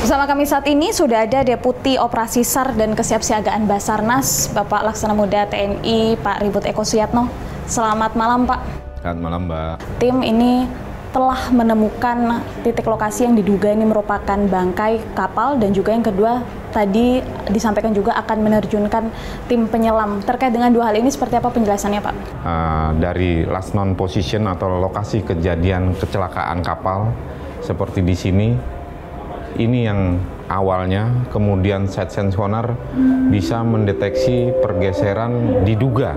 Bersama kami saat ini sudah ada Deputi Operasi SAR dan Kesiapsiagaan Basarnas, Bapak Laksana Muda TNI, Pak Ribut Eko Suyatno. Selamat malam, Pak. Selamat malam, Mbak. Tim ini telah menemukan titik lokasi yang diduga ini merupakan bangkai kapal, dan juga yang kedua tadi disampaikan juga akan menerjunkan tim penyelam. Terkait dengan dua hal ini seperti apa penjelasannya, Pak? Dari last known position atau lokasi kejadian kecelakaan kapal seperti di sini, ini yang awalnya, kemudian side sense sonar bisa mendeteksi pergeseran diduga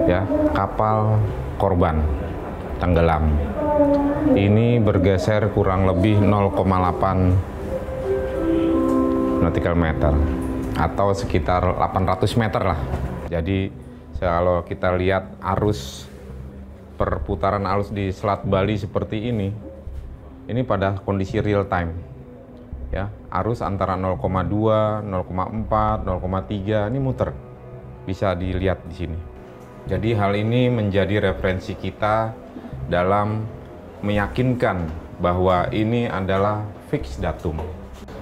ya kapal korban tenggelam. Ini bergeser kurang lebih 0,8 nautical meter atau sekitar 800 meter lah. Jadi kalau kita lihat arus perputaran arus di Selat Bali seperti ini pada kondisi real time. Ya, arus antara 0,2, 0,4, 0,3 ini muter. Bisa dilihat di sini. Jadi hal ini menjadi referensi kita dalam meyakinkan bahwa ini adalah fix datum.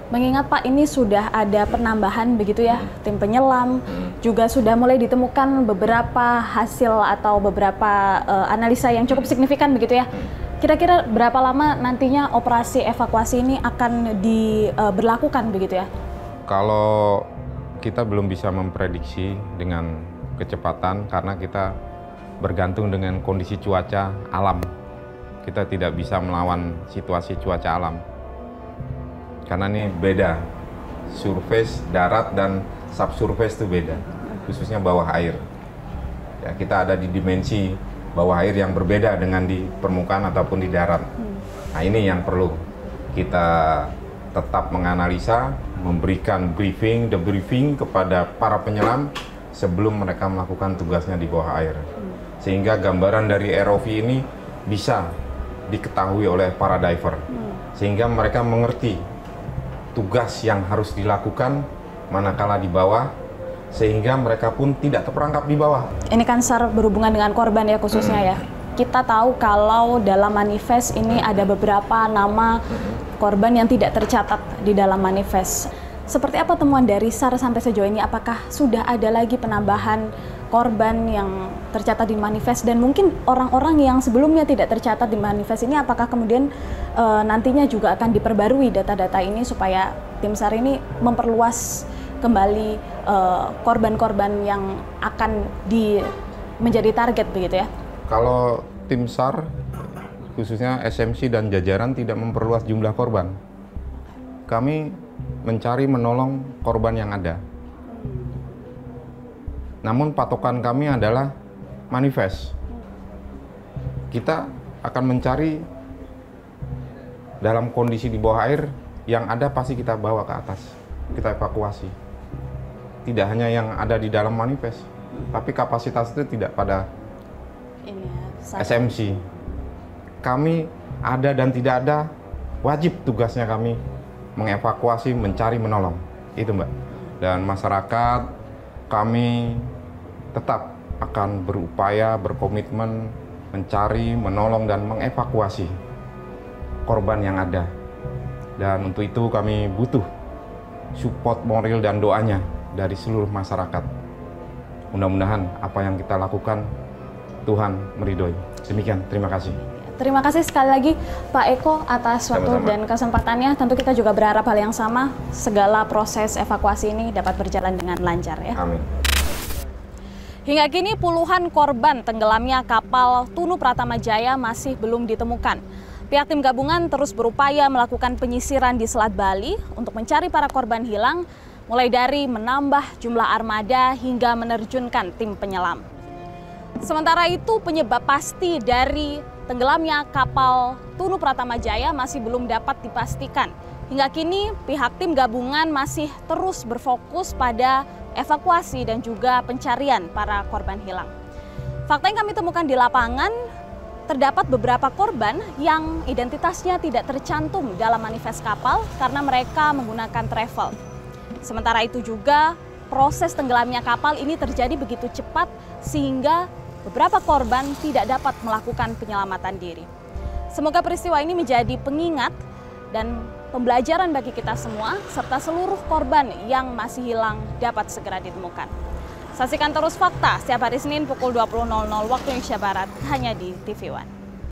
Mengingat Pak, ini sudah ada penambahan begitu ya, tim penyelam, juga sudah mulai ditemukan beberapa hasil atau beberapa analisa yang cukup signifikan begitu ya. Kira-kira berapa lama nantinya operasi evakuasi ini akan diberlakukan begitu ya? Kalau kita belum bisa memprediksi dengan kecepatan karena kita bergantung dengan kondisi cuaca alam. Kita tidak bisa melawan situasi cuaca alam. Karena ini beda. Surface darat dan subsurface itu beda. Khususnya bawah air. Ya, kita ada di dimensi bawah air yang berbeda dengan di permukaan ataupun di darat. Nah, ini yang perlu kita tetap menganalisa, memberikan debriefing kepada para penyelam sebelum mereka melakukan tugasnya di bawah air. Sehingga gambaran dari ROV ini bisa diketahui oleh para diver. Sehingga mereka mengerti tugas yang harus dilakukan manakala di bawah, sehingga mereka pun tidak terperangkap di bawah. Ini kan SAR berhubungan dengan korban ya khususnya ya. Kita tahu kalau dalam manifest ini ada beberapa nama korban yang tidak tercatat di dalam manifest. Seperti apa temuan dari SAR sampai sejauh ini? Apakah sudah ada lagi penambahan korban yang tercatat di manifest, dan mungkin orang-orang yang sebelumnya tidak tercatat di manifest ini apakah kemudian nantinya juga akan diperbarui data-data ini supaya tim SAR ini memperluas kembali korban-korban yang akan menjadi target begitu ya? Kalau tim SAR, khususnya SMC dan jajaran tidak memperluas jumlah korban. Kami mencari menolong korban yang ada. Namun patokan kami adalah manifest. Kita akan mencari dalam kondisi di bawah air, yang ada pasti kita bawa ke atas, kita evakuasi. Tidak hanya yang ada di dalam manifest, tapi kapasitas itu tidak pada SMC. Kami ada dan tidak ada, wajib tugasnya kami mengevakuasi, mencari, menolong. Itu Mbak. Dan masyarakat, kami tetap akan berupaya, berkomitmen mencari, menolong, dan mengevakuasi korban yang ada. Dan untuk itu kami butuh support moral dan doanya dari seluruh masyarakat. Mudah-mudahan apa yang kita lakukan Tuhan meridhoi. Demikian, terima kasih. Terima kasih sekali lagi Pak Eko atas waktu dan kesempatannya. Tentu kita juga berharap hal yang sama, segala proses evakuasi ini dapat berjalan dengan lancar ya. Amin. Hingga kini puluhan korban tenggelamnya kapal Tunu Pratama Jaya masih belum ditemukan. Pihak tim gabungan terus berupaya melakukan penyisiran di Selat Bali untuk mencari para korban hilang, mulai dari menambah jumlah armada hingga menerjunkan tim penyelam. Sementara itu, penyebab pasti dari tenggelamnya kapal Tunu Pratama Jaya masih belum dapat dipastikan. Hingga kini, pihak tim gabungan masih terus berfokus pada evakuasi dan juga pencarian para korban hilang. Fakta yang kami temukan di lapangan, terdapat beberapa korban yang identitasnya tidak tercantum dalam manifest kapal karena mereka menggunakan travel. Sementara itu juga proses tenggelamnya kapal ini terjadi begitu cepat sehingga beberapa korban tidak dapat melakukan penyelamatan diri. Semoga peristiwa ini menjadi pengingat dan pembelajaran bagi kita semua, serta seluruh korban yang masih hilang dapat segera ditemukan. Saksikan terus Fakta setiap hari Senin pukul 20.00 waktu Indonesia Barat hanya di TV One.